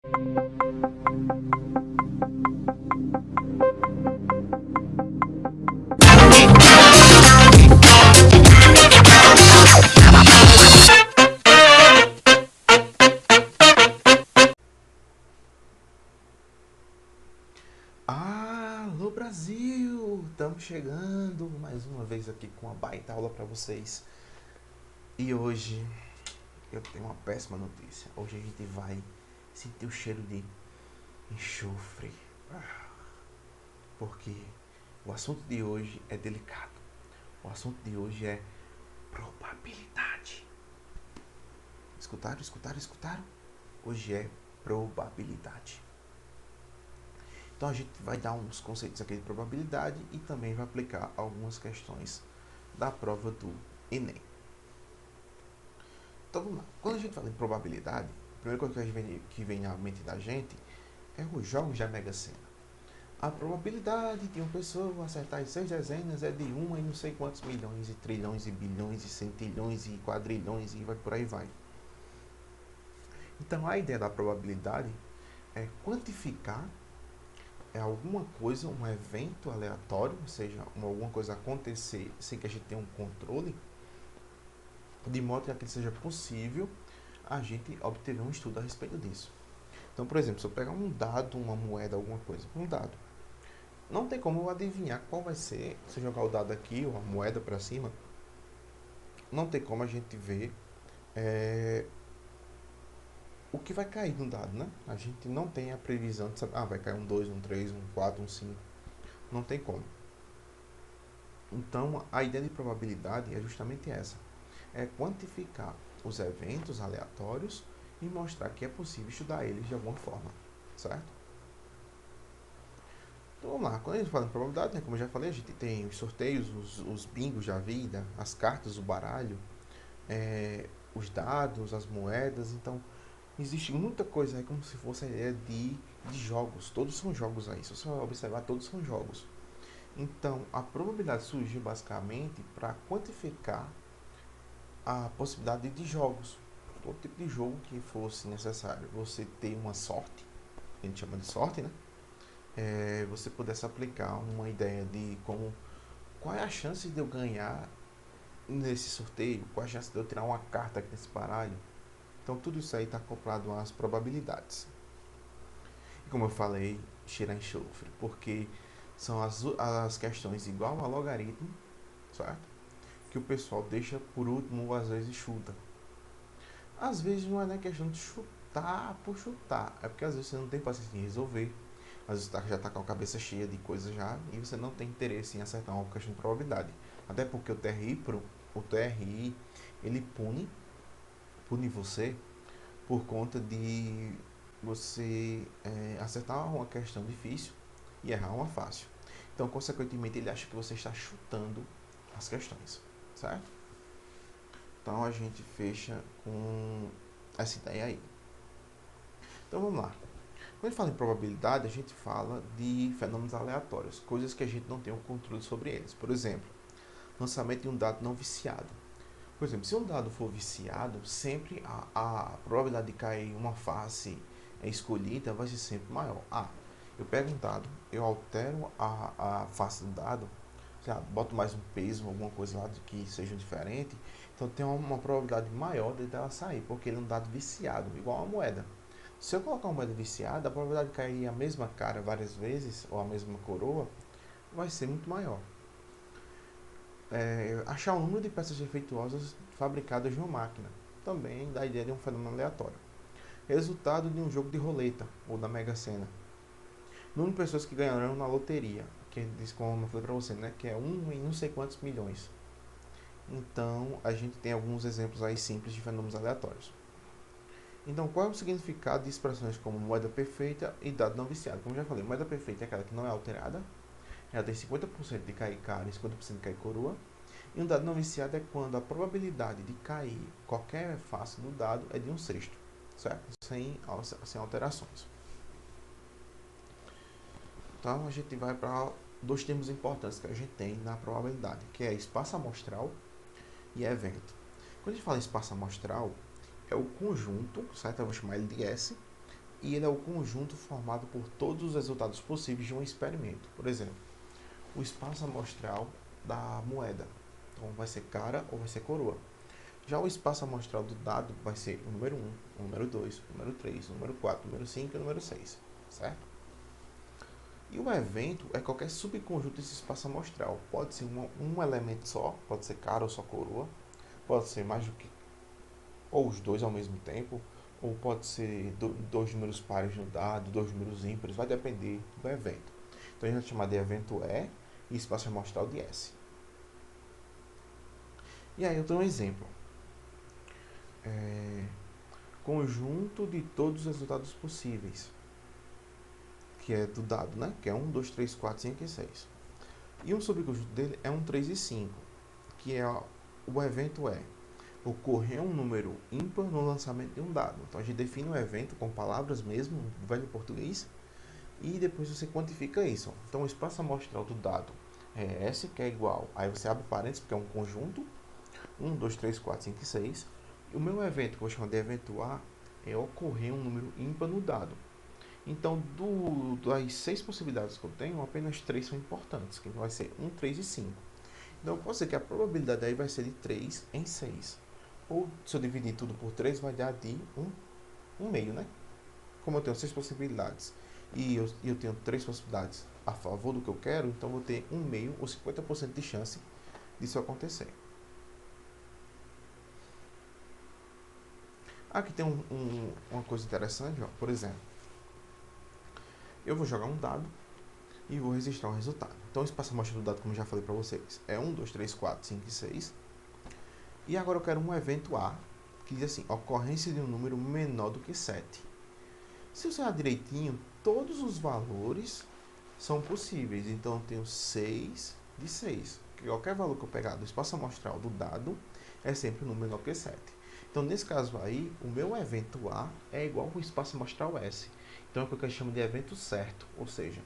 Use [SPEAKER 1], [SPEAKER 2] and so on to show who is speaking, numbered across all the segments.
[SPEAKER 1] Alô Brasil! Estamos chegando mais uma vez aqui com uma baita aula para vocês. E hoje eu tenho uma péssima notícia. Hoje a gente vai sentir o cheiro de enxofre. Porque o assunto de hoje é delicado. O assunto de hoje é probabilidade. Escutaram? Escutaram? Escutaram? Hoje é probabilidade. Então a gente vai dar uns conceitos aqui de probabilidade e também vai aplicar algumas questões da prova do Enem. Então vamos lá. Quando a gente fala em probabilidade, a primeira coisa que vem na mente da gente é os jogos da Mega Sena. A probabilidade de uma pessoa acertar as 6 dezenas é de 1 em não sei quantos milhões, e trilhões, e bilhões, e centilhões, e quadrilhões, e vai por aí vai. Então a ideia da probabilidade é quantificar alguma coisa, um evento aleatório, ou seja, alguma coisa acontecer sem que a gente tenha um controle, de modo que seja possível a gente obter um estudo a respeito disso. Então, por exemplo, se eu pegar um dado, uma moeda, alguma coisa, um dado, não tem como eu adivinhar qual vai ser. Se eu jogar o dado aqui ou a moeda para cima, não tem como a gente ver o que vai cair no dado, né? A gente não tem a previsão de saber, vai cair um 2, um 3, um 4, um 5. Não tem como. Então, a ideia de probabilidade é justamente essa. É quantificar os eventos aleatórios e mostrar que é possível estudar eles de alguma forma, certo? Então vamos lá, quando a gente fala em probabilidade, né, como eu já falei, a gente tem os sorteios, os bingos da vida, as cartas, o baralho, os dados, as moedas. Então existe muita coisa aí como se fosse a ideia de jogos. Todos são jogos aí, se você observar, todos são jogos. Então a probabilidade surgiu basicamente para quantificar a possibilidade de jogos. Todo tipo de jogo que fosse necessário você ter uma sorte, a gente chama de sorte, né? Você pudesse aplicar uma ideia de qual é a chance de eu ganhar nesse sorteio, qual é a chance de eu tirar uma carta aqui nesse baralho. Então tudo isso aí está acoplado às probabilidades. E como eu falei, cheira enxofre, porque são as questões igual a logaritmo, certo? Que o pessoal deixa por último ou às vezes chuta. Às vezes não é nem questão de chutar por chutar, é porque às vezes você não tem paciência em resolver. Às vezes você já está com a cabeça cheia de coisas já e você não tem interesse em acertar uma questão de probabilidade. Até porque o TRI ele pune você por conta de você acertar uma questão difícil e errar uma fácil. Então, consequentemente, ele acha que você está chutando as questões, certo? Então, a gente fecha com essa ideia aí. Então, vamos lá. Quando a gente fala em probabilidade, a gente fala de fenômenos aleatórios, coisas que a gente não tem o controle sobre eles. Por exemplo, lançamento de um dado não viciado. Por exemplo, se um dado for viciado, sempre a probabilidade de cair uma face escolhida vai ser sempre maior. Eu pego um dado, eu altero a face do dado, boto mais um peso, alguma coisa lá que seja diferente, então tem uma probabilidade maior de dela sair, porque ele é um dado viciado, igual a moeda. Se eu colocar uma moeda viciada, a probabilidade de cair a mesma cara várias vezes, ou a mesma coroa, vai ser muito maior. Achar o número de peças defeituosas fabricadas de uma máquina, também dá a ideia de um fenômeno aleatório. Resultado de um jogo de roleta, ou da Mega Sena. Número de pessoas que ganharão na loteria, que diz, como eu falei para você, né, que é 1 em não sei quantos milhões. Então, a gente tem alguns exemplos aí simples de fenômenos aleatórios. Então, qual é o significado de expressões como moeda perfeita e dado não viciado? Como eu já falei, moeda perfeita é aquela que não é alterada, ela tem 50% de cair cara e 50% de cair coroa. E um dado não viciado é quando a probabilidade de cair qualquer face do dado é de 1/6, certo? Sem alterações. Então, a gente vai para dois termos importantes que a gente tem na probabilidade, que é espaço amostral e evento. Quando a gente fala em espaço amostral, é o conjunto, certo? Eu vou chamar ele de S, e ele é o conjunto formado por todos os resultados possíveis de um experimento. Por exemplo, o espaço amostral da moeda. Então, vai ser cara ou vai ser coroa. Já o espaço amostral do dado vai ser o número 1, o número 2, o número 3, o número 4, o número 5 e o número 6, certo? E o evento é qualquer subconjunto desse espaço amostral. Pode ser um elemento só, pode ser cara ou só coroa, pode ser mais do que, ou os dois ao mesmo tempo, ou pode ser dois números pares no dado, dois números ímpares, vai depender do evento. Então a gente vai chamar de evento E e espaço amostral de S. E aí eu dou um exemplo. Conjunto de todos os resultados possíveis, que é do dado, né? Que é 1, 2, 3, 4, 5 e 6. E um subconjunto dele é 1, 3 e 5, que é o evento é ocorrer um número ímpar no lançamento de um dado. Então a gente define o evento com palavras mesmo, no velho português, e depois você quantifica isso. Então o espaço amostral do dado é S, que é igual, aí você abre parênteses, porque é um conjunto, 1, 2, 3, 4, 5 e 6. E o meu evento, que eu vou chamar de evento A, é ocorrer um número ímpar no dado. Então, das 6 possibilidades que eu tenho, apenas 3 são importantes, que vai ser 1, 3 e 5. Então, eu posso dizer que a probabilidade aí vai ser de 3 em 6. Ou, se eu dividir tudo por 3, vai dar de 1 meio, né? Como eu tenho 6 possibilidades e eu tenho 3 possibilidades a favor do que eu quero, então eu vou ter 1 meio ou 50% de chance disso acontecer. Aqui tem uma coisa interessante, ó. Por exemplo, eu vou jogar um dado e vou registrar um resultado. Então, o espaço amostra do dado, como eu já falei para vocês, é 1, 2, 3, 4, 5 e 6. E agora eu quero um evento A, que diz assim, ocorrência de um número menor do que 7. Se eu usar direitinho, todos os valores são possíveis. Então, eu tenho 6 de 6. Qualquer valor que eu pegar do espaço amostral do dado é sempre um número menor que 7. Então, nesse caso aí, o meu evento A é igual ao espaço amostral S. Então, é o que eu chamo de evento certo. Ou seja,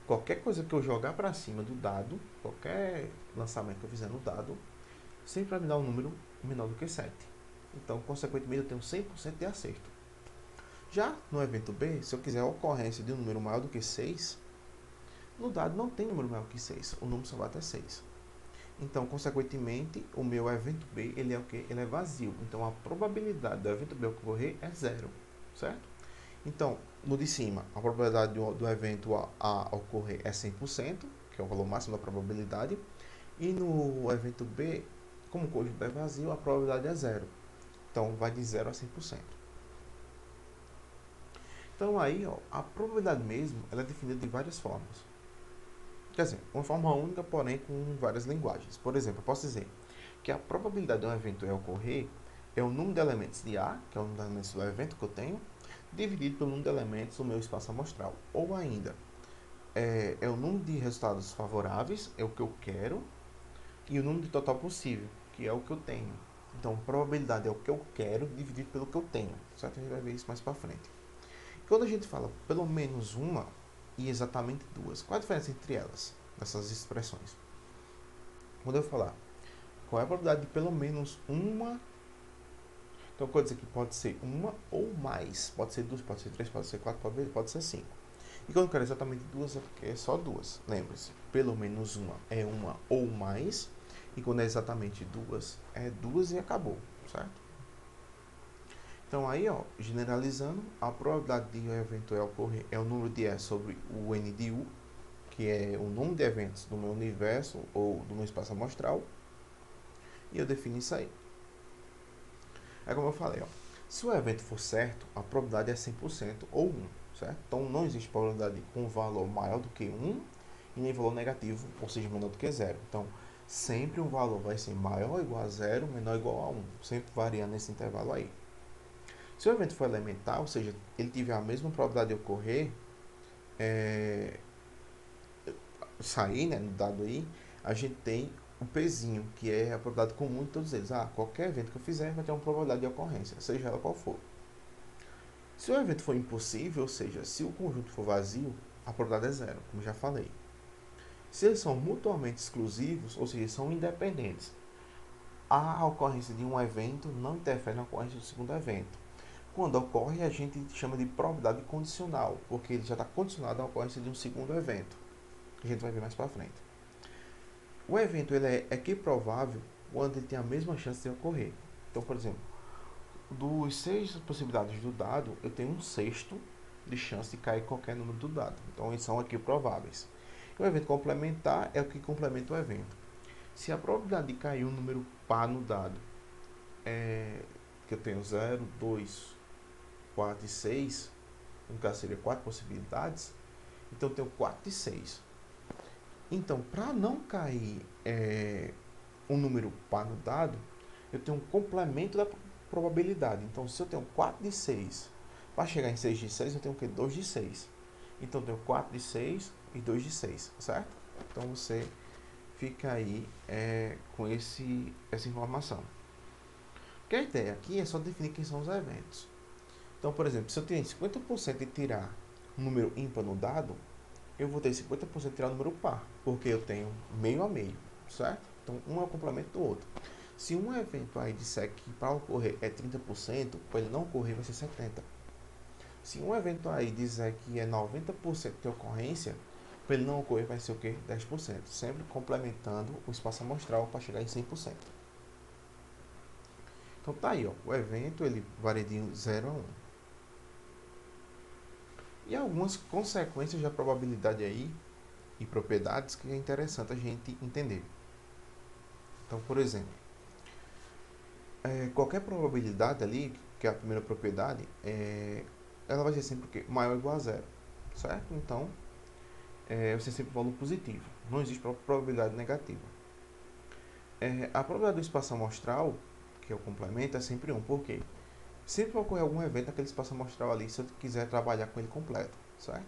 [SPEAKER 1] qualquer coisa que eu jogar para cima do dado, qualquer lançamento que eu fizer no dado, sempre vai me dar um número menor do que 7. Então, consequentemente, eu tenho 100% de acerto. Já no evento B, se eu quiser a ocorrência de um número maior do que 6, no dado não tem número maior que 6, o número só vai até 6. Então, consequentemente, o meu evento B, ele é o quê? Ele é vazio. Então, a probabilidade do evento B ocorrer é 0, certo? Então, no de cima, a probabilidade do evento A ocorrer é 100%, que é o valor máximo da probabilidade. E no evento B, como o conjunto é vazio, a probabilidade é 0. Então, vai de 0 a 100%. Então, aí, ó, a probabilidade mesmo, ela é definida de várias formas. Quer dizer, uma forma única, porém com várias linguagens. Por exemplo, eu posso dizer que a probabilidade de um evento ocorrer é o número de elementos de A, que é o número de elementos do evento que eu tenho, dividido pelo número de elementos do meu espaço amostral. Ou ainda, é o número de resultados favoráveis, é o que eu quero, e o número de total possível, que é o que eu tenho. Então, probabilidade é o que eu quero dividido pelo que eu tenho, certo? A gente vai ver isso mais para frente. Quando a gente fala pelo menos uma e exatamente duas, qual a diferença entre elas, nessas expressões? Quando eu falar qual é a probabilidade de pelo menos uma, então eu posso dizer que pode ser uma ou mais, pode ser duas, pode ser três, pode ser quatro, pode ser cinco. E quando eu quero exatamente duas, é porque é só duas. Lembre-se, pelo menos uma é uma ou mais, e quando é exatamente duas, é duas e acabou, certo? Então aí, ó, generalizando, a probabilidade de um evento ocorrer é o número de E sobre o N de U, que é o número de eventos do meu universo ou do meu espaço amostral, e eu defino isso aí. É como eu falei, ó, se o evento for certo, a probabilidade é 100% ou 1, certo? Então não existe probabilidade com valor maior do que 1 e nem valor negativo, ou seja, menor do que 0. Então, sempre um valor vai ser maior ou igual a 0, menor ou igual a 1, sempre variando nesse intervalo aí. Se o evento for elementar, ou seja, ele tiver a mesma probabilidade de ocorrer, sair, né, no dado aí, a gente tem o Pzinho, que é a probabilidade comum de todos eles. Qualquer evento que eu fizer vai ter uma probabilidade de ocorrência, seja ela qual for. Se o evento for impossível, ou seja, se o conjunto for vazio, a probabilidade é zero, como já falei. Se eles são mutuamente exclusivos, ou seja, são independentes, a ocorrência de um evento não interfere na ocorrência do segundo evento. Quando ocorre, a gente chama de probabilidade condicional, porque ele já está condicionado à ocorrência de um segundo evento, que a gente vai ver mais para frente. O evento ele é equiprovável quando ele tem a mesma chance de ocorrer. Então, por exemplo, dos 6 possibilidades do dado, eu tenho um sexto de chance de cair qualquer número do dado. Então, eles são equiprováveis. O evento complementar é o que complementa o evento. Se a probabilidade de cair um número par no dado é que eu tenho 0, 2, 4 e 6, no caso seria 4 possibilidades, então eu tenho 4 de 6. Então, para não cair um número par no dado, eu tenho um complemento da probabilidade. Então, se eu tenho 4 de 6, para chegar em 6 de 6, eu tenho o quê? 2 de 6. Então, eu tenho 4 de 6 e 2 de 6, certo? Então, você fica aí com essa informação. Porque a ideia aqui é só definir quem são os eventos. Então, por exemplo, se eu tenho 50% de tirar um número ímpar no dado, eu vou ter 50% de tirar o número par, porque eu tenho meio a meio, certo? Então, um é o complemento do outro. Se um evento aí disser que para ocorrer é 30%, para ele não ocorrer vai ser 70%. Se um evento aí disser que é 90% de ocorrência, para ele não ocorrer vai ser o quê? 10%. Sempre complementando o espaço amostral para chegar em 100%. Então tá aí, ó, o evento ele varia de 0 a 1. E algumas consequências da probabilidade aí e propriedades que é interessante a gente entender. Então, por exemplo, qualquer probabilidade ali, que é a primeira propriedade, ela vai ser sempre maior ou igual a zero, certo? Então, vai ser sempre valor positivo. Não existe probabilidade negativa. A probabilidade do espaço amostral, que é o complemento, é sempre 1. Por quê? Sempre vai ocorrer algum evento naquele espaço amostral ali, se eu quiser trabalhar com ele completo, certo?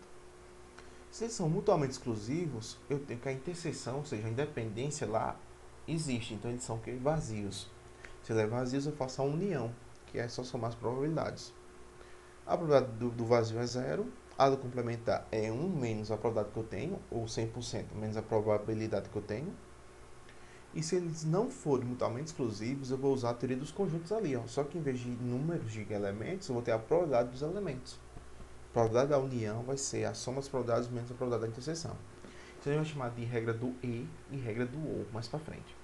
[SPEAKER 1] Se eles são mutuamente exclusivos, eu tenho que a interseção, ou seja, a independência lá existe. Então, eles são o quê? Vazios. Se ele é vazio, eu faço a união, que é só somar as probabilidades. A probabilidade do vazio é 0, a do complementar é 1 menos a probabilidade que eu tenho, ou 100% menos a probabilidade que eu tenho. E se eles não forem mutuamente exclusivos, eu vou usar a teoria dos conjuntos ali, ó. Só que em vez de números de elementos, eu vou ter a probabilidade dos elementos. A probabilidade da união vai ser a soma das probabilidades menos a probabilidade da interseção. Isso a gente vai chamar de regra do E e regra do OU mais para frente.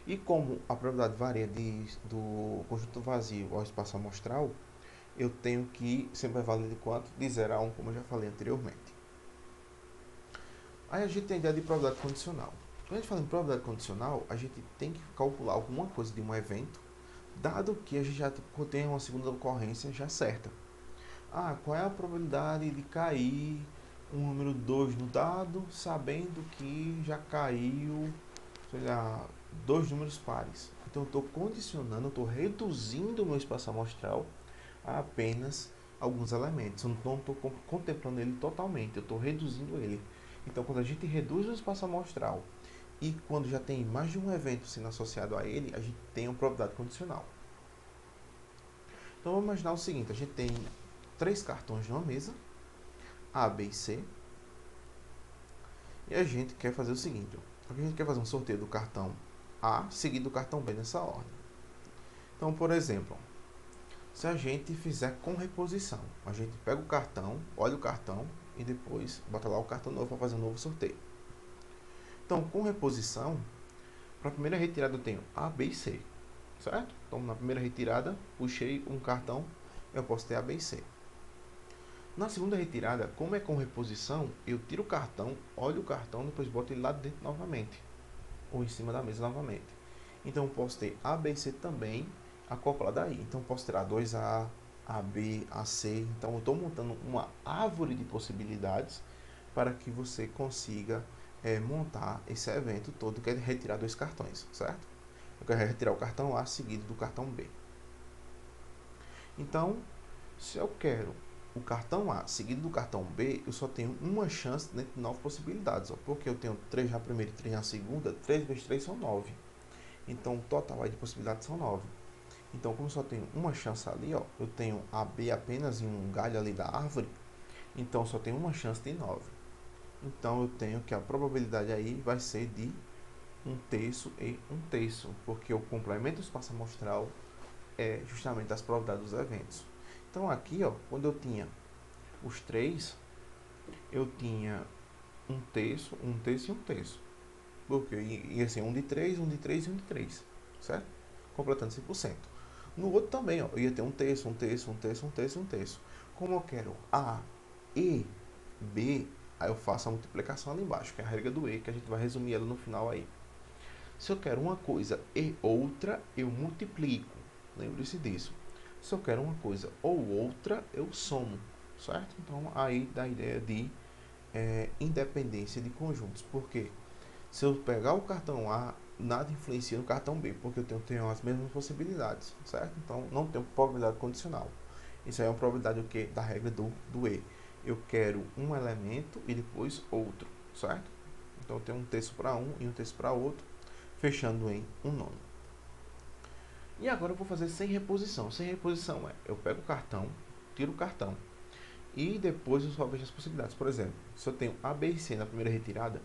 [SPEAKER 1] E como a probabilidade varia do conjunto vazio ao espaço amostral, eu tenho que sempre vai valer de quanto? De 0 a 1, como eu já falei anteriormente. Aí a gente tem a ideia de probabilidade condicional. Quando a gente fala em probabilidade condicional, a gente tem que calcular alguma coisa de um evento, dado que a gente já tem uma segunda ocorrência já certa. Qual é a probabilidade de cair um número 2 no dado, sabendo que já caiu, sei lá, 2 números pares. Então eu estou condicionando, eu estou reduzindo o meu espaço amostral a apenas alguns elementos. Eu não estou contemplando ele totalmente, eu estou reduzindo ele. Então quando a gente reduz o espaço amostral e quando já tem mais de um evento sendo associado a ele, a gente tem uma probabilidade condicional. Então vamos imaginar o seguinte, a gente tem 3 cartões numa mesa, A, B e C, e a gente quer fazer o seguinte, a gente quer fazer um sorteio do cartão A seguido do cartão B nessa ordem. Então, por exemplo, se a gente fizer com reposição, a gente pega o cartão, olha o cartão e depois bota lá o cartão novo para fazer um novo sorteio. Então, com reposição, para a primeira retirada eu tenho A, B e C, certo? Então, na primeira retirada, puxei um cartão, eu posso ter A, B e C. Na segunda retirada, como é com reposição, eu tiro o cartão, olho o cartão, depois boto ele lá dentro novamente, ou em cima da mesa novamente. Então, eu posso ter A, B e C também acoplado aí. Então, eu posso ter A2A, AB, AC. Então, eu estou montando uma árvore de possibilidades para que você consiga montar esse evento todo, que é retirar 2 cartões, certo? Eu quero retirar o cartão A seguido do cartão B. Então, se eu quero o cartão A seguido do cartão B, eu só tenho uma chance dentro de 9 possibilidades, ó, porque eu tenho 3 na primeira e 3 na segunda, 3 vezes 3 são 9. Então, o total aí de possibilidades são 9. Então, como eu só tenho uma chance ali, ó, eu tenho a B apenas em um galho ali da árvore, então só tenho uma chance de 9. Então, eu tenho que a probabilidade aí vai ser de 1/3 e 1/3, porque eu complemento o espaço amostral é justamente as probabilidades dos eventos. Então aqui, ó, quando eu tinha os 3, eu tinha um terço, um terço e um terço. Porque ia ser um de 3, um de 3 e um de 3, certo? Completando 100%. No outro também, ó, eu ia ter um terço, um terço, um terço, um terço e um terço. Como eu quero A, E, B, aí eu faço a multiplicação ali embaixo, que é a regra do E, que a gente vai resumir ela no final aí. Se eu quero uma coisa e outra, eu multiplico. Lembre-se disso. Se eu quero uma coisa ou outra, eu somo, certo? Então, aí dá a ideia de independência de conjuntos. Por quê? Se eu pegar o cartão A, nada influencia no cartão B, porque eu tenho as mesmas possibilidades, certo? Então, não tenho probabilidade condicional. Isso aí é uma probabilidade o quê? Da regra do E. Eu quero um elemento e depois outro, certo? Então, eu tenho um terço para um e um terço para outro, fechando em um nono. E agora eu vou fazer sem reposição. Sem reposição eu pego o cartão, tiro o cartão e depois eu só vejo as possibilidades. Por exemplo, se eu tenho A, B e C na primeira retirada,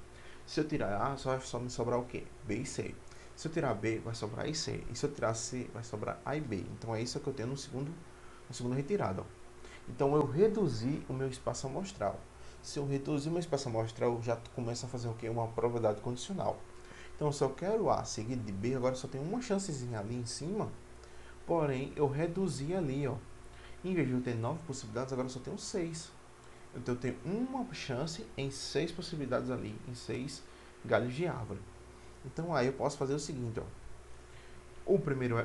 [SPEAKER 1] se eu tirar A, só me sobrar o quê? B e C. Se eu tirar B, vai sobrar A e C. E se eu tirar C, vai sobrar A e B. Então é isso que eu tenho no segunda retirada. Ó. Então eu reduzi o meu espaço amostral. Se eu reduzir o meu espaço amostral, eu já começo a fazer o quê? Uma probabilidade condicional. Então, se eu quero A seguido de B, agora só tem uma chancezinha ali em cima, porém, eu reduzi ali, ó. Em vez de eu ter 9 possibilidades, agora eu só tenho 6. Então, eu tenho uma chance em 6 possibilidades ali, em 6 galhos de árvore. Então, aí eu posso fazer o seguinte, ó. O primeiro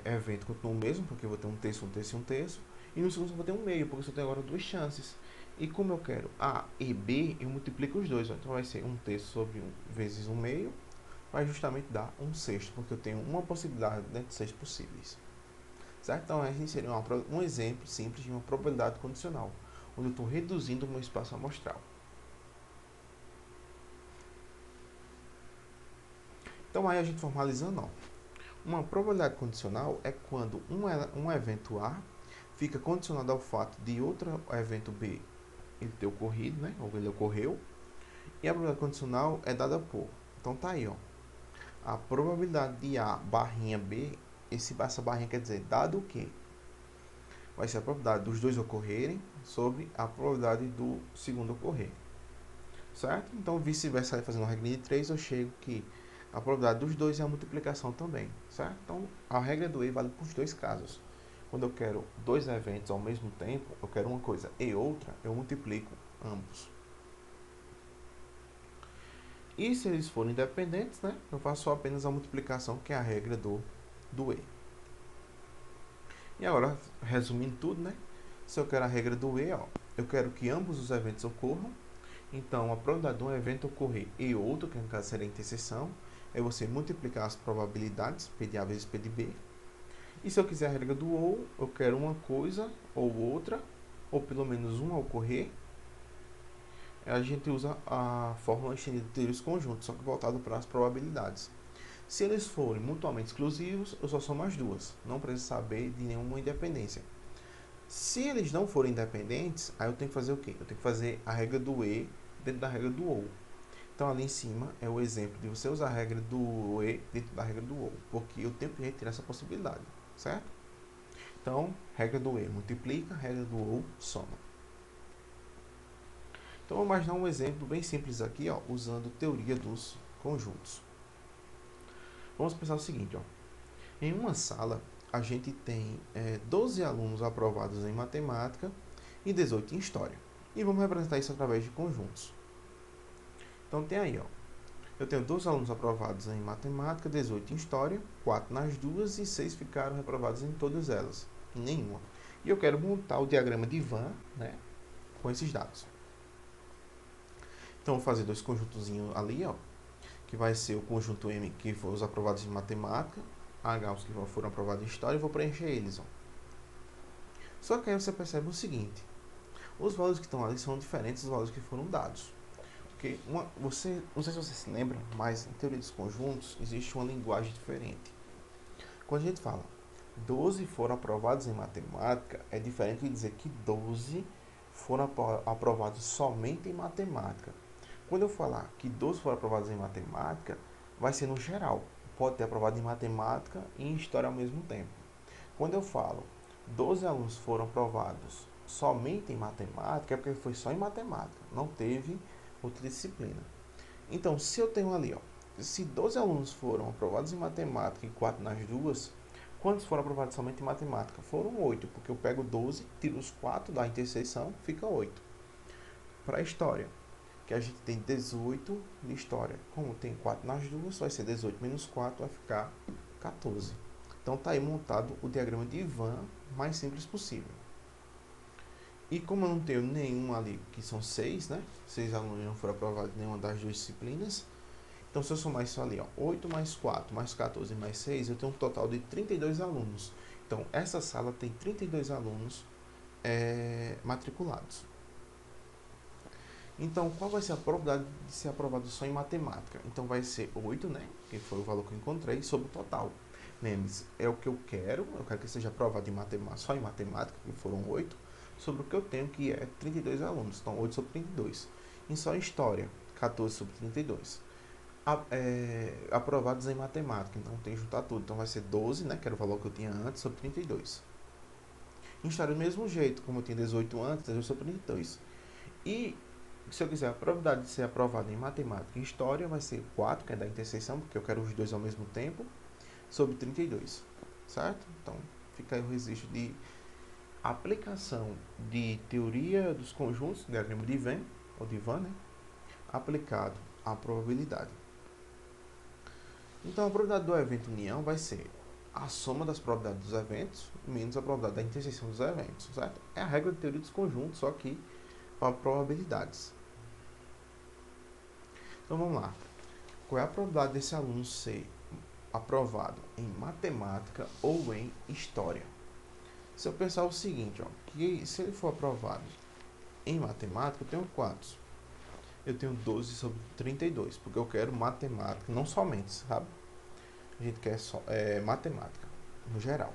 [SPEAKER 1] evento continua o mesmo, porque eu vou ter um terço, um terço e um terço. E no segundo eu vou ter um meio, porque eu só tenho agora 2 chances. E como eu quero A e B, eu multiplico os dois. Ó. Então, vai ser um terço sobre 1 vezes um meio, vai justamente dar um sexto, porque eu tenho uma possibilidade dentro de 6 possíveis. Certo? Então, a gente seria um exemplo simples de uma probabilidade condicional, onde eu estou reduzindo o meu espaço amostral. Então, aí a gente formalizando, ó, uma probabilidade condicional é quando um evento A fica condicionado ao fato de outro evento B ele ter ocorrido, né? Ou ele ocorreu, e a probabilidade condicional é dada por. Então, tá aí, ó. A probabilidade de A barrinha B, essa barrinha quer dizer, dado o quê? Vai ser a probabilidade dos dois ocorrerem sobre a probabilidade do segundo ocorrer. Certo? Então, vice-versa, fazendo uma regra de 3, eu chego que a probabilidade dos dois é a multiplicação também. Certo? Então, a regra do E vale para os dois casos. Quando eu quero dois eventos ao mesmo tempo, eu quero uma coisa e outra, eu multiplico ambos. E se eles forem independentes, né, eu faço só apenas a multiplicação, que é a regra do E. E agora, resumindo tudo, né, se eu quero a regra do E, ó, eu quero que ambos os eventos ocorram. Então, a probabilidade de um evento ocorrer e outro, que no caso seria a interseção, é você multiplicar as probabilidades, P de A vezes P de B. E se eu quiser a regra do ou, eu quero uma coisa ou outra, ou pelo menos uma ocorrer, a gente usa a fórmula estendida de teorias conjuntos, só que voltado para as probabilidades. Se eles forem mutuamente exclusivos, eu só somo as duas. Não preciso saber de nenhuma independência. Se eles não forem independentes, aí eu tenho que fazer o quê? Eu tenho que fazer a regra do E dentro da regra do OU. Então, ali em cima é o exemplo de você usar a regra do E dentro da regra do OU, porque eu tenho que retirar essa possibilidade, certo? Então, regra do E multiplica, regra do OU soma. Então, vamos imaginar um exemplo bem simples aqui, ó, usando teoria dos conjuntos. Vamos pensar o seguinte, ó. Em uma sala, a gente tem 12 alunos aprovados em matemática e 18 em história. E vamos representar isso através de conjuntos. Então, tem aí, ó. Eu tenho 12 alunos aprovados em matemática, 18 em história, 4 nas duas e 6 ficaram reprovados em todas elas, em nenhuma. E eu quero montar o diagrama de Venn, né, com esses dados. Então, vou fazer dois conjuntozinhos ali, ó, que vai ser o conjunto M, que foram os aprovados em matemática, H, os que foram aprovados em história, e vou preencher eles, ó. Só que aí você percebe o seguinte, os valores que estão ali são diferentes dos valores que foram dados. Porque não sei se você se lembra, mas em teoria dos conjuntos existe uma linguagem diferente. Quando a gente fala 12 foram aprovados em matemática, é diferente de dizer que 12 foram aprovados somente em matemática. Quando eu falar que 12 foram aprovados em matemática, vai ser no geral. Pode ter aprovado em matemática e em história ao mesmo tempo. Quando eu falo 12 alunos foram aprovados somente em matemática, é porque foi só em matemática, não teve outra disciplina. Então, se eu tenho ali, ó, se 12 alunos foram aprovados em matemática e 4 nas duas, quantos foram aprovados somente em matemática? Foram 8, porque eu pego 12, tiro os 4 da interseção, fica 8. Para a história, que a gente tem 18 de história. Como tem 4 nas duas, vai ser 18 menos 4, vai ficar 14. Então está aí montado o diagrama de Venn mais simples possível. E como eu não tenho nenhum ali, que são 6, né? 6 alunos não foram aprovados em nenhuma das duas disciplinas. Então, se eu somar isso ali, ó, 8 mais 4 mais 14 mais 6, eu tenho um total de 32 alunos. Então, essa sala tem 32 alunos matriculados. Então, qual vai ser a probabilidade de ser aprovado só em matemática? Então, vai ser 8, né? Que foi o valor que eu encontrei, sobre o total. Lembre-se, é o que eu quero que seja aprovado em matemática, só em matemática, que foram 8, sobre o que eu tenho, que é 32 alunos. Então, 8 sobre 32. E só em história, 14 sobre 32. Aprovados em matemática, então tem que juntar tudo. Então, vai ser 12, né? Que era o valor que eu tinha antes, sobre 32. Em história, do mesmo jeito, como eu tinha 18 antes, 18 sobre 32. E se eu quiser a probabilidade de ser aprovado em matemática e história, vai ser 4, que é da interseção, porque eu quero os dois ao mesmo tempo, sobre 32, certo? Então, fica aí o registro de aplicação de teoria dos conjuntos, diagrama de Venn, ou de Venn, né? Aplicado à probabilidade. Então, a probabilidade do evento união vai ser a soma das probabilidades dos eventos menos a probabilidade da interseção dos eventos, certo? É a regra de teoria dos conjuntos, só que para probabilidades. Então, vamos lá. Qual é a probabilidade desse aluno ser aprovado em matemática ou em história? Se eu pensar o seguinte, ó, que se ele for aprovado em matemática, eu tenho quantos? Eu tenho 12 sobre 32, porque eu quero matemática, não somente, sabe? A gente quer só matemática, no geral.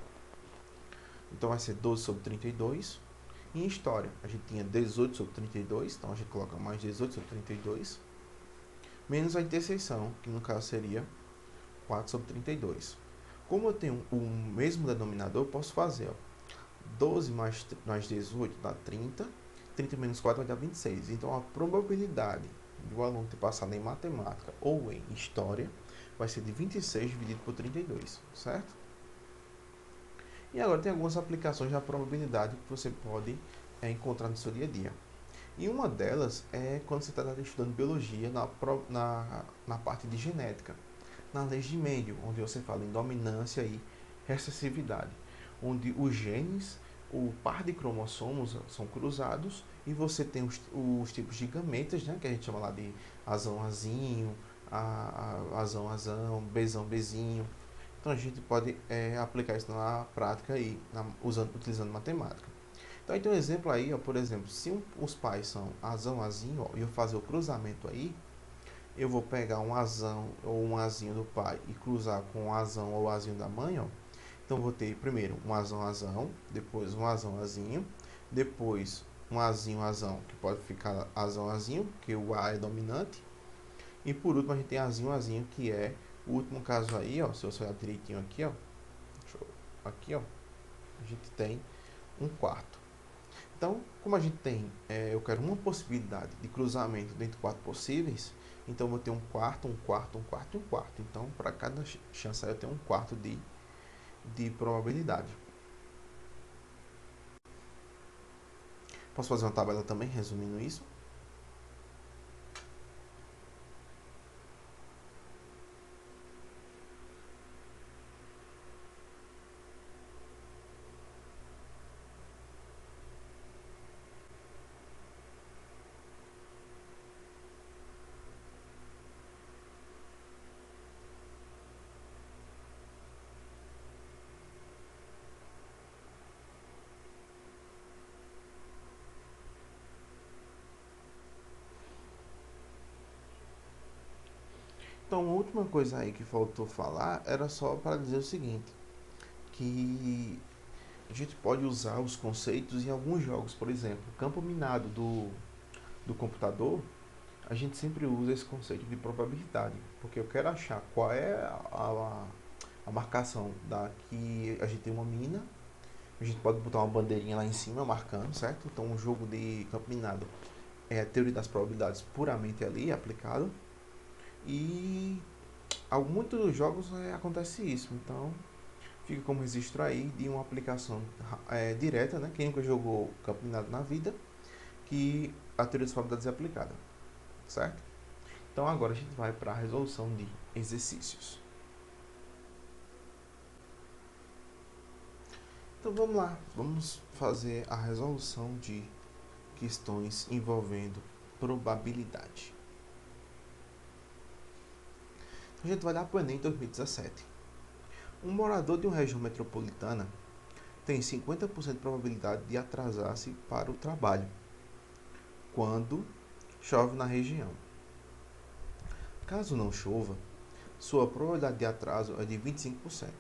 [SPEAKER 1] Então vai ser 12 sobre 32. Em história, a gente tinha 18 sobre 32, então a gente coloca mais 18 sobre 32, menos a interseção, que no caso seria 4 sobre 32. Como eu tenho o mesmo denominador, eu posso fazer, ó, 12 mais 18 dá 30, 30 menos 4 vai dar 26. Então, a probabilidade do aluno ter passado em matemática ou em história vai ser de 26 dividido por 32, certo? E agora tem algumas aplicações da probabilidade que você pode encontrar no seu dia a dia. E uma delas é quando você está estudando biologia na parte de genética, na lei de Mendel, onde você fala em dominância e recessividade, onde os genes, o par de cromossomos são cruzados e você tem os tipos de gametas, né, que a gente chama lá de azão azinho, azão azão, bezão bezinho. Então a gente pode aplicar isso na prática aí, utilizando matemática. Então, tem um exemplo aí, ó, por exemplo, se os pais são azão, azinho, ó, e eu fazer o cruzamento aí, eu vou pegar um azão ou um azinho do pai e cruzar com um azão ou azinho da mãe, ó. Então, vou ter primeiro um azão, azão, depois um azão, azinho, depois um azinho, azão, que pode ficar azão, azinho, que o A é dominante, e por último a gente tem azinho, azinho, que é o último caso aí, ó, se eu olhar direitinho aqui, ó, aqui, ó, a gente tem um quarto. Então, como a gente tem, eu quero uma possibilidade de cruzamento dentre 4 possíveis, então eu vou ter um quarto, um quarto, um quarto e um quarto. Então, para cada chance eu tenho um quarto de probabilidade. Posso fazer uma tabela também, resumindo isso? Então, a última coisa aí que faltou falar era só para dizer o seguinte, que a gente pode usar os conceitos em alguns jogos, por exemplo, campo minado do computador, a gente sempre usa esse conceito de probabilidade, porque eu quero achar qual é a marcação da que a gente tem uma mina A gente pode botar uma bandeirinha lá em cima marcando, certo? Então, um jogo de campo minado é a teoria das probabilidades puramente ali aplicado. E muitos dos jogos acontece isso. Então, fica como registro aí de uma aplicação direta, né? Quem nunca jogou campo minado na vida, que a teoria das probabilidades é aplicada, certo? Então, agora a gente vai para a resolução de exercícios. Então vamos lá, vamos fazer a resolução de questões envolvendo probabilidade. A gente vai dar para o Enem 2017. Um morador de uma região metropolitana tem 50% de probabilidade de atrasar-se para o trabalho quando chove na região. Caso não chova, sua probabilidade de atraso é de 25%.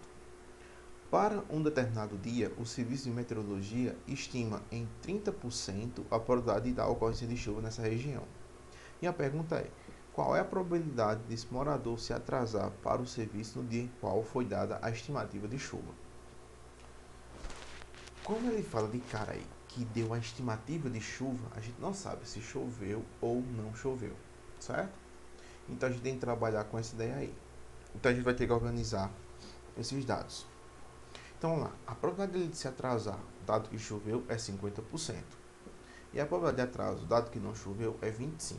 [SPEAKER 1] Para um determinado dia, o Serviço de Meteorologia estima em 30% a probabilidade da ocorrência de chuva nessa região. E a pergunta é: qual é a probabilidade desse morador se atrasar para o serviço no dia em qual foi dada a estimativa de chuva? Como ele fala de cara aí que deu a estimativa de chuva, a gente não sabe se choveu ou não choveu, certo? Então a gente tem que trabalhar com essa ideia aí. Então a gente vai ter que organizar esses dados. Então vamos lá, a probabilidade dele de se atrasar, dado que choveu, é 50%. E a probabilidade de atraso, dado que não choveu, é 25%.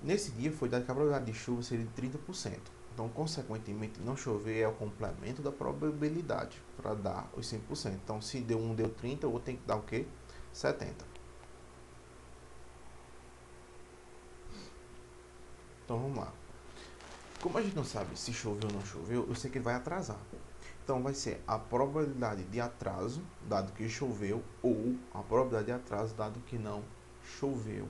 [SPEAKER 1] Nesse dia foi dado que a probabilidade de chuva seria de 30%. Então, consequentemente, não chover é o complemento da probabilidade para dar os 100%. Então, se deu 1, deu 30, o outro tem que dar o quê? 70. Então, vamos lá. Como a gente não sabe se choveu ou não choveu, eu sei que ele vai atrasar. Então, vai ser a probabilidade de atraso, dado que choveu, ou a probabilidade de atraso, dado que não choveu.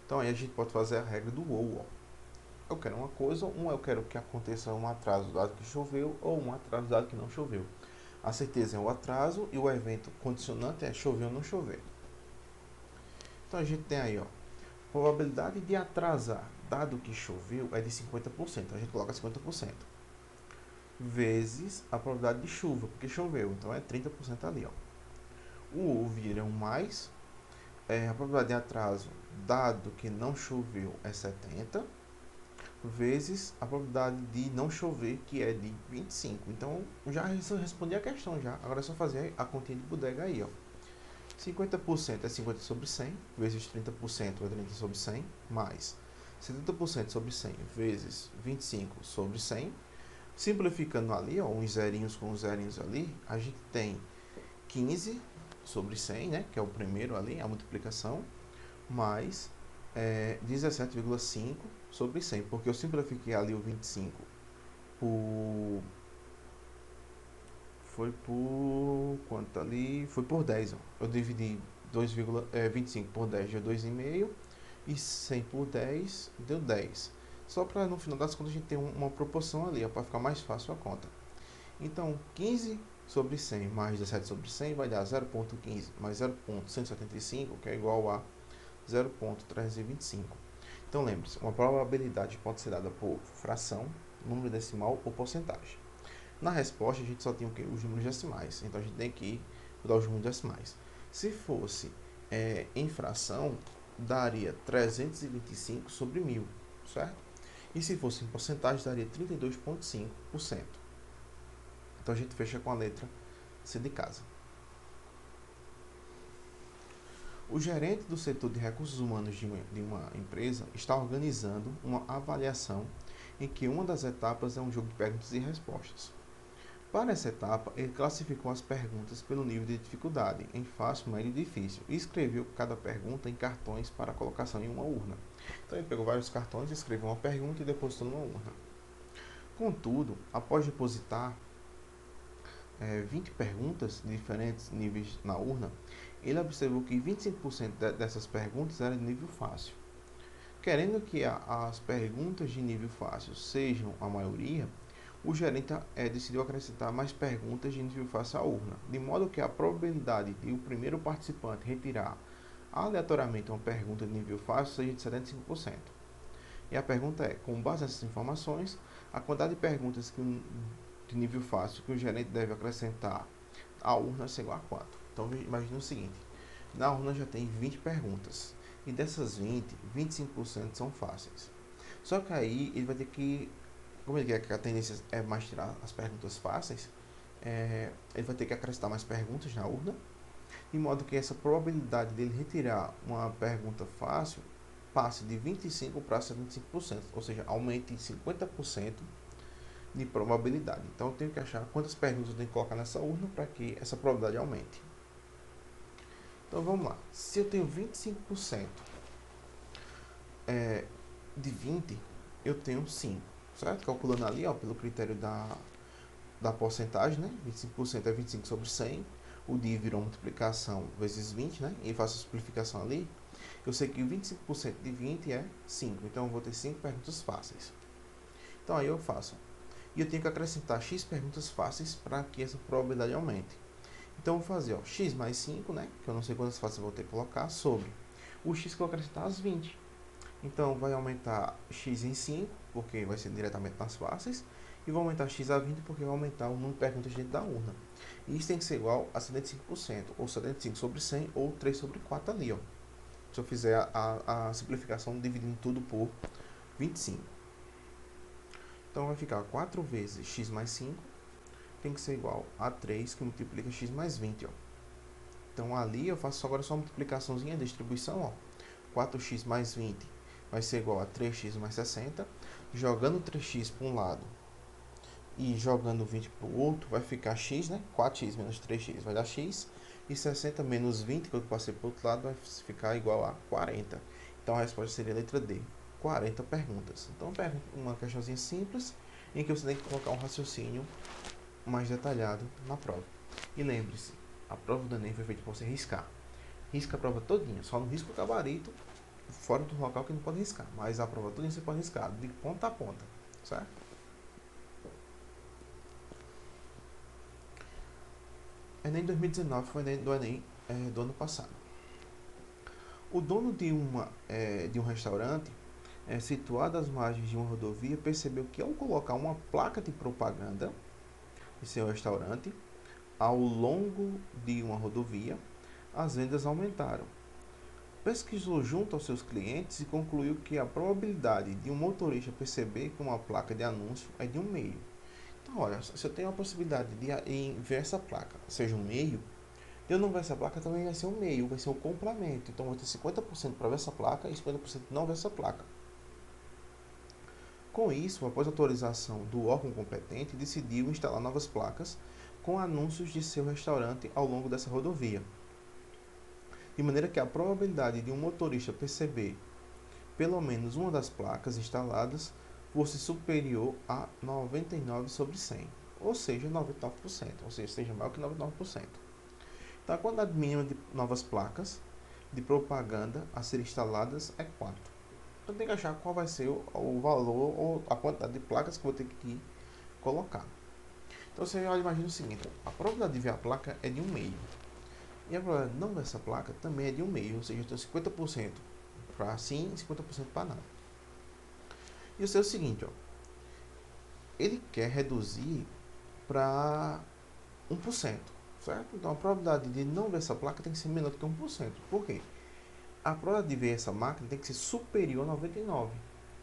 [SPEAKER 1] Então, aí a gente pode fazer a regra do ou. Ó. Eu quero uma coisa, eu quero que aconteça um atraso, dado que choveu, ou um atraso, dado que não choveu. A certeza é o atraso e o evento condicionante é chover ou não chover. Então, a gente tem aí, ó, probabilidade de atrasar, dado que choveu, é de 50%. A gente coloca 50%. Vezes a probabilidade de chuva, porque choveu, então é 30% ali, ó. O ou vira um mais, a probabilidade de atraso, dado que não choveu, é 70, vezes a probabilidade de não chover, que é de 25. Então, já respondi a questão já. Agora é só fazer a continha de bodega aí, ó. 50% é 50 sobre 100, vezes 30% é 30 sobre 100, mais 70% sobre 100 vezes 25 sobre 100. Simplificando ali, ó, uns zerinhos com uns zerinhos ali, a gente tem 15 sobre 100, né, que é o primeiro ali, a multiplicação, mais 17,5 sobre 100, porque eu simplifiquei ali o 25 por... Foi por... quanto ali? Foi por 10, ó. Eu dividi 25 por 10 deu 2,5 e 100 por 10 deu 10. Só para no final das contas a gente ter uma proporção ali, para ficar mais fácil a conta. Então, 15 sobre 100 mais 17 sobre 100 vai dar 0,15 mais 0,175, que é igual a 0,325. Então, lembre-se, uma probabilidade pode ser dada por fração, número decimal ou porcentagem. Na resposta, a gente só tem o quê? Os números decimais. Então, a gente tem que mudar os números decimais. Se fosse em fração, daria 325 sobre 1000, certo? E se fosse em porcentagem, daria 32,5%. Então, a gente fecha com a letra C de casa. O gerente do setor de recursos humanos de uma empresa está organizando uma avaliação em que uma das etapas é um jogo de perguntas e respostas. Para essa etapa, ele classificou as perguntas pelo nível de dificuldade, em fácil, médio e difícil, e escreveu cada pergunta em cartões para colocação em uma urna. Então ele pegou vários cartões, escreveu uma pergunta e depositou numa urna. Contudo, após depositar 20 perguntas de diferentes níveis na urna, ele observou que 25% dessas perguntas eram de nível fácil. Querendo que as perguntas de nível fácil sejam a maioria, o gerente decidiu acrescentar mais perguntas de nível fácil à urna, de modo que a probabilidade de o primeiro participante retirar aleatoriamente uma pergunta de nível fácil seja de 75%. E a pergunta é, com base nessas informações, a quantidade de perguntas de nível fácil que o gerente deve acrescentar a urna vai ser igual a 4. Então, imagina o seguinte. Na urna já tem 20 perguntas. E dessas 20, 25% são fáceis. Só que aí ele vai ter que, como ele quer que a tendência é mais tirar as perguntas fáceis, ele vai ter que acrescentar mais perguntas na urna, de modo que essa probabilidade dele retirar uma pergunta fácil passe de 25% para 75%, ou seja, aumente em 50% de probabilidade. Então eu tenho que achar quantas perguntas eu tenho que colocar nessa urna para que essa probabilidade aumente. Então vamos lá. Se eu tenho 25% de 20, eu tenho 5, certo? Calculando ali, ó, pelo critério da porcentagem, né? 25% é 25 sobre 100. O dia virou multiplicação vezes 20, né? E faço a simplificação ali. Eu sei que 25% de 20 é 5. Então eu vou ter 5 perguntas fáceis. Então aí eu faço. E eu tenho que acrescentar x perguntas fáceis para que essa probabilidade aumente. Então eu vou fazer, ó, x mais 5, né? Que eu não sei quantas fáceis eu vou ter que colocar, sobre o x que eu vou acrescentar as 20. Então vai aumentar x em 5, porque vai ser diretamente nas fáceis. E vai aumentar x a 20, porque vai aumentar o número de perguntas dentro da urna. E isso tem que ser igual a 75%, ou 75 sobre 100, ou 3 sobre 4 ali, ó. Se eu fizer a simplificação dividindo tudo por 25. Então vai ficar 4 vezes x mais 5, tem que ser igual a 3, que multiplica x mais 20, ó. Então ali eu faço agora só uma multiplicaçãozinha, distribuição, ó. 4x mais 20 vai ser igual a 3x mais 60. Jogando 3x para um lado e jogando 20 para o outro, vai ficar x, né? 4x menos 3x vai dar x. E 60 menos 20, que eu passei para o outro lado, vai ficar igual a 40. Então a resposta seria a letra D, 40 perguntas. Então uma questãozinha simples, em que você tem que colocar um raciocínio mais detalhado na prova. E lembre-se, a prova do Enem foi feita para você riscar. Risca a prova todinha, só não risca o gabarito fora do local que não pode riscar, mas a prova todinha você pode riscar, de ponta a ponta, certo? Enem 2019 foi do Enem do ano passado. O dono de um restaurante situado às margens de uma rodovia percebeu que ao colocar uma placa de propaganda em seu restaurante ao longo de uma rodovia, as vendas aumentaram. Pesquisou junto aos seus clientes e concluiu que a probabilidade de um motorista perceber que uma placa de anúncio é de 1/2. Então, olha, se eu tenho a possibilidade de ver essa placa, seja 1/2, eu não ver essa placa também vai ser 1/2, vai ser o complemento. Então, eu vou ter 50% para ver essa placa e 50% não ver essa placa. Com isso, após autorização do órgão competente, decidiu instalar novas placas com anúncios de seu restaurante ao longo dessa rodovia, de maneira que a probabilidade de um motorista perceber pelo menos uma das placas instaladas fosse superior a 99 sobre 100, ou seja, 99%, ou seja maior que 99%. Então, a quantidade mínima de novas placas de propaganda a ser instaladas é 4. Então, tem que achar qual vai ser o valor ou a quantidade de placas que eu vou ter que colocar. Então, você imagina o seguinte, a probabilidade de ver a placa é de 1/2. E a probabilidade de não ver essa placa também é de 1/2, ou seja, eu tenho 50% para sim e 50% para não. E o seu é o seguinte, ó, ele quer reduzir para 1%, certo? Então a probabilidade de não ver essa placa tem que ser menor do que 1%. Por quê? A probabilidade de ver essa máquina tem que ser superior a 99%.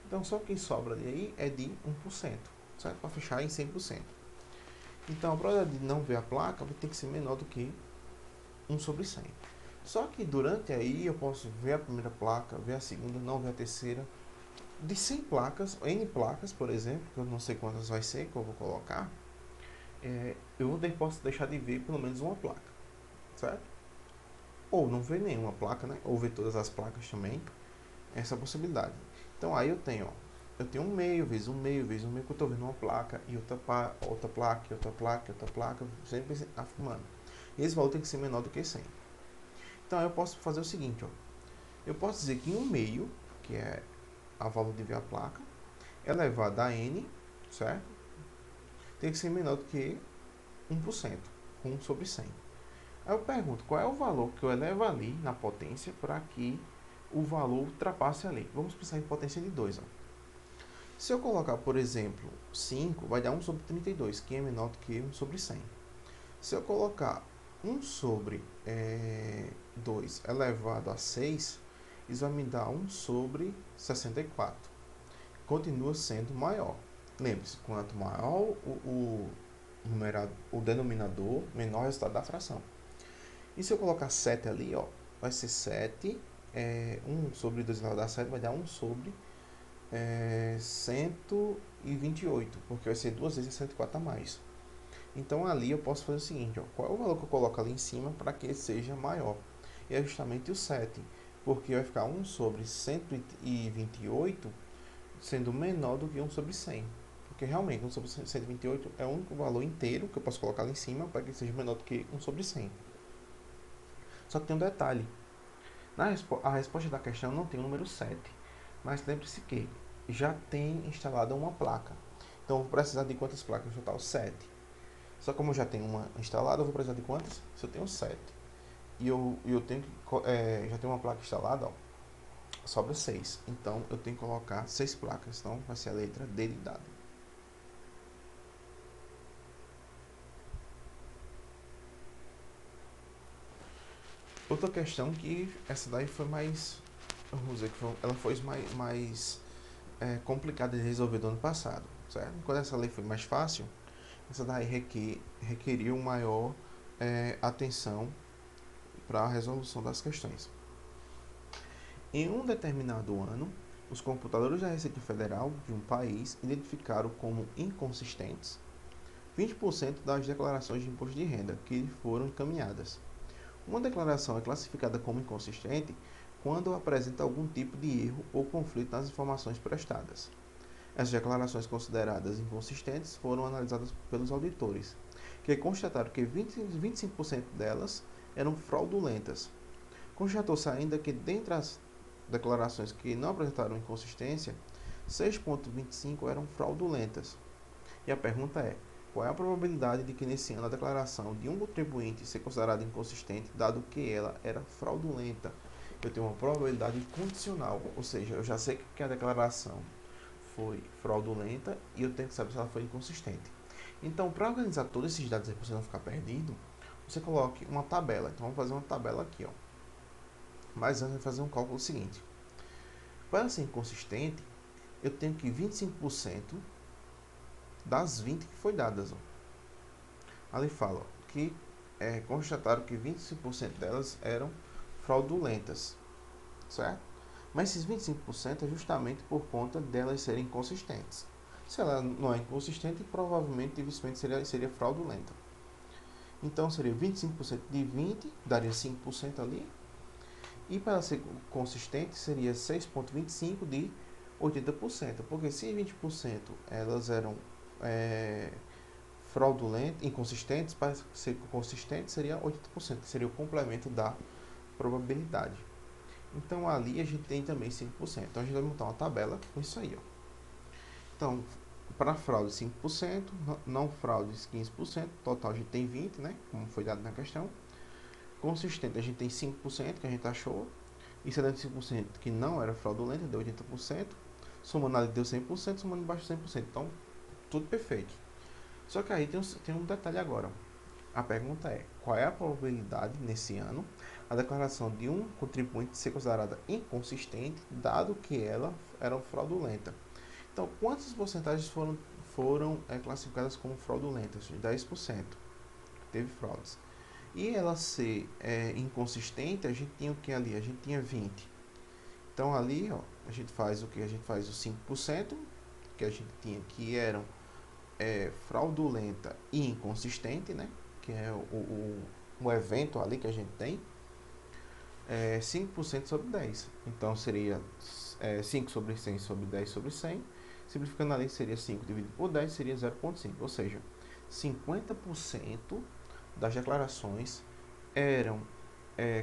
[SPEAKER 1] Então só o que sobra daí é de 1%, certo? Para fechar em 100%. Então a probabilidade de não ver a placa vai ter que ser menor do que 1 sobre 100. Só que durante aí eu posso ver a primeira placa, ver a segunda, não ver a terceira. De 100 placas, N placas, por exemplo, que eu não sei quantas vai ser, que eu vou colocar, eu posso deixar de ver pelo menos uma placa, certo? Ou não ver nenhuma placa, né? Ou ver todas as placas também, essa possibilidade. Então aí eu tenho 1/2 vezes 1/2 vezes 1/2, que eu estou vendo uma placa e outra placa, outra placa, sempre afirmando. E esse valor tem que ser menor do que 100. Então eu posso fazer o seguinte, ó. Eu posso dizer que 1/2, que é a valor de ver a placa, elevado a n, certo? Tem que ser menor do que 1%, 1 sobre 100. Aí eu pergunto, qual é o valor que eu elevo ali na potência para que o valor ultrapasse ali? Vamos pensar em potência de 2. Ó. Se eu colocar, por exemplo, 5, vai dar 1 sobre 32, que é menor do que 1 sobre 100. Se eu colocar 1 sobre 2 elevado a 6, isso vai me dar 1 sobre 64. Continua sendo maior. Lembre-se, quanto maior o denominador, menor o resultado da fração. E se eu colocar 7 ali, ó, vai ser 7, 1 sobre 2 elevado a 7 vai dar 1 sobre 128, porque vai ser 2 vezes 104 a mais. Então ali eu posso fazer o seguinte, ó, qual é o valor que eu coloco ali em cima para que ele seja maior? E é justamente o 7, porque vai ficar 1 sobre 128 sendo menor do que 1 sobre 100. Porque realmente 1 sobre 128 é o único valor inteiro que eu posso colocar ali em cima para que ele seja menor do que 1 sobre 100. Só que tem um detalhe. A resposta da questão não tem o número 7, mas lembre-se que já tem instalada uma placa. Então eu vou precisar de quantas placas no total? 7. Só que como eu já tenho uma instalada, eu vou precisar de quantas? Se eu tenho 7 e eu tenho que, já tenho uma placa instalada, ó, sobra 6. Então eu tenho que colocar 6 placas. Então vai ser a letra D de dado. Outra questão que essa daí foi mais, vamos dizer que ela foi mais complicada de resolver do ano passado, certo? Quando essa lei foi mais fácil, essa daí requeriu maior atenção para a resolução das questões. Em um determinado ano, os computadores da Receita Federal de um país identificaram como inconsistentes 20% das declarações de imposto de renda que foram encaminhadas. Uma declaração é classificada como inconsistente quando apresenta algum tipo de erro ou conflito nas informações prestadas. Essas declarações consideradas inconsistentes foram analisadas pelos auditores, que constataram que 25% delas eram fraudulentas. Constatou-se ainda que, dentre as declarações que não apresentaram inconsistência, 6,25 eram fraudulentas. E a pergunta é: qual é a probabilidade de que nesse ano a declaração de um contribuinte seja considerada inconsistente, dado que ela era fraudulenta? Eu tenho uma probabilidade condicional, ou seja, eu já sei que a declaração foi fraudulenta e eu tenho que saber se ela foi inconsistente. Então, para organizar todos esses dados aí para você não ficar perdido, você coloque uma tabela. Então, vamos fazer uma tabela aqui, ó. Mas antes de fazer um cálculo seguinte. Para ser inconsistente, eu tenho que 25% das 20 que foi dadas. Ó. Ali fala ó, que constataram que 25% delas eram fraudulentas, certo? Mas esses 25% é justamente por conta delas serem inconsistentes. Se ela não é inconsistente, provavelmente dificilmente seria fraudulenta. Então seria 25% de 20, daria 5% ali. E para ser consistente, seria 6,25 de 80%. Porque se 20% elas eram fraudulentas, inconsistentes, para ser consistente seria 80%, que seria o complemento da probabilidade. Então ali a gente tem também 5%. Então a gente vai montar uma tabela com isso aí. Ó. Então, para fraude 5%, não fraudes 15%, total a gente tem 20%, né? Como foi dado na questão. Consistente a gente tem 5% que a gente achou. E 75% que não era fraudulento, deu 80%. Somando ali deu 100%, somando embaixo 100%. Então, tudo perfeito. Só que aí tem um detalhe agora. A pergunta é, qual é a probabilidade nesse ano a declaração de um contribuinte ser considerada inconsistente, dado que ela era fraudulenta? Então, quantas porcentagens foram classificadas como fraudulentas? 10%. Teve fraudes. E ela ser inconsistente, a gente tinha o que ali? A gente tinha 20%. Então, ali, ó, a gente faz o que? A gente faz os 5%, que a gente tinha que eram fraudulenta e inconsistente, né? Que é o evento ali que a gente tem. 5% sobre 10. Então, seria 5 sobre 100 sobre 10 sobre 100. Simplificando ali, seria 5 dividido por 10, seria 0,5. Ou seja, 50% das declarações eram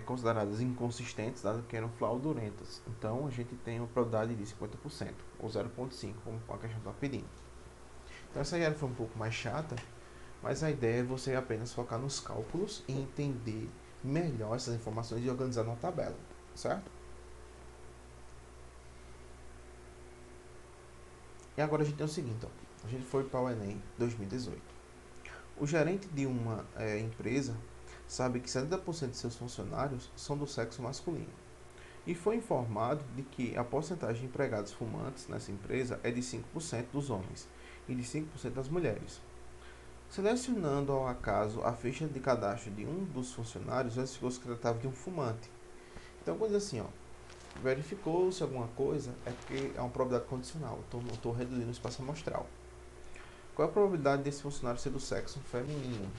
[SPEAKER 1] consideradas inconsistentes, dado que eram fraudulentas. Então, a gente tem uma probabilidade de 50%, ou 0,5, como a questão está pedindo. Então, essa área foi um pouco mais chata, mas a ideia é você apenas focar nos cálculos e entender melhor essas informações e organizar numa tabela, certo? E agora a gente tem o seguinte, ó, a gente foi para o Enem 2018. O gerente de uma empresa sabe que 70% de seus funcionários são do sexo masculino. E foi informado de que a porcentagem de empregados fumantes nessa empresa é de 5% dos homens e de 5% das mulheres. Selecionando ao acaso a ficha de cadastro de um dos funcionários, verificou-se que tratava de um fumante. Então, coisa assim, ó, verificou-se alguma coisa, é porque é uma probabilidade condicional. Não estou reduzindo o espaço amostral. Qual é a probabilidade desse funcionário ser do sexo feminino?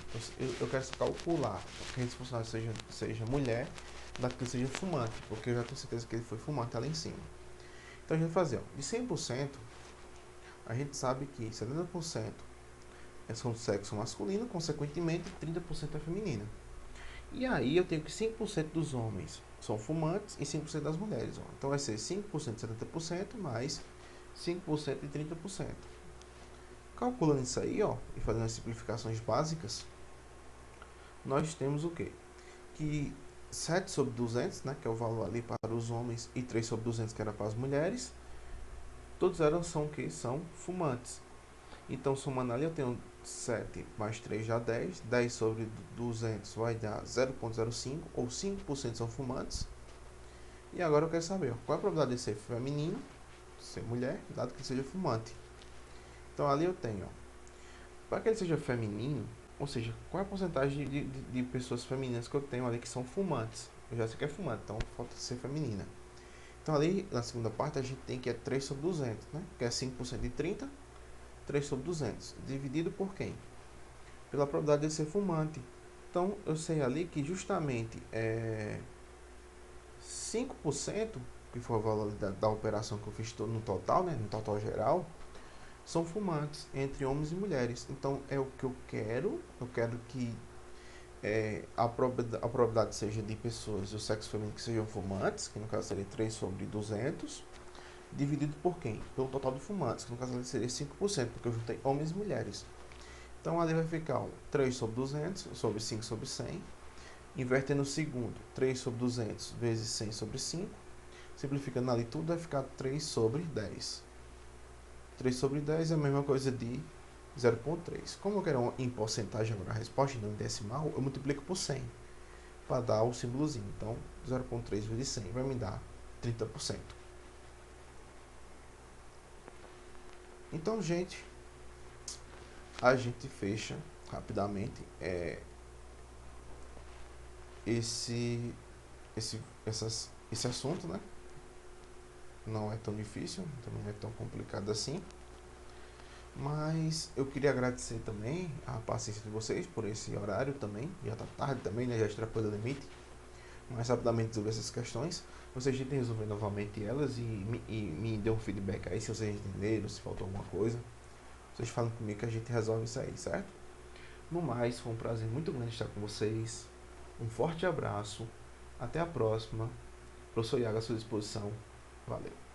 [SPEAKER 1] Eu quero calcular que esse funcionário seja mulher, daquele seja fumante, porque eu já tenho certeza que ele foi fumante lá em cima. Então a gente vai fazer, ó, de 100%, a gente sabe que 70% são do sexo masculino, consequentemente 30% é feminina. E aí eu tenho que 5% dos homens são fumantes e 5% das mulheres. Ó. Então vai ser 5% de 70% mais 5% de 30%. Calculando isso aí, ó, e fazendo as simplificações básicas, nós temos o quê? Que 7 sobre 200, né, que é o valor ali para os homens, e 3 sobre 200, que era para as mulheres, todos eram são o quê? São fumantes. Então, somando ali, eu tenho 7 mais 3 dá 10. 10 sobre 200 vai dar 0,05, ou 5% são fumantes. E agora eu quero saber, ó, qual é a probabilidade de ser feminino, ser mulher, dado que ele seja fumante. Então, ali eu tenho, ó, para que ele seja feminino, ou seja, qual é a porcentagem de pessoas femininas que eu tenho ali que são fumantes? Eu já sei que é fumante, então falta ser feminina. Então, ali na segunda parte, a gente tem que é 3 sobre 200, né? Que é 5% de 30, 3 sobre 200. Dividido por quem? Pela probabilidade de ser fumante. Então, eu sei ali que justamente 5%, que foi o valor da operação que eu fiz no total, né? No total geral, são fumantes entre homens e mulheres. Então, é o que eu quero. Eu quero que a probabilidade seja de pessoas do sexo feminino que sejam fumantes, que no caso seria 3 sobre 200, dividido por quem? Pelo total de fumantes, que no caso seria 5%, porque eu juntei homens e mulheres. Então ali vai ficar 3 sobre 200 sobre 5 sobre 100. Invertendo o segundo, 3 sobre 200 vezes 100 sobre 5. Simplificando ali tudo, vai ficar 3 sobre 10. 3 sobre 10 é a mesma coisa de 0,3. Como eu quero em porcentagem agora a resposta, não em decimal, eu multiplico por 100 para dar o símbolozinho. Então, 0,3 vezes 100 vai me dar 30%. Então, gente, a gente fecha rapidamente esse, esse assunto, né? Não é tão difícil, também não é tão complicado assim. Mas eu queria agradecer também a paciência de vocês por esse horário também. Já tá tarde também, né? Já extrapolei o limite. Mais rapidamente resolver essas questões. Vocês tentem resolver novamente elas e me dê um feedback aí se vocês entenderam, se faltou alguma coisa. Vocês falam comigo que a gente resolve isso aí, certo? No mais, foi um prazer muito grande estar com vocês. Um forte abraço. Até a próxima. Professor Iago à sua disposição. Valeu.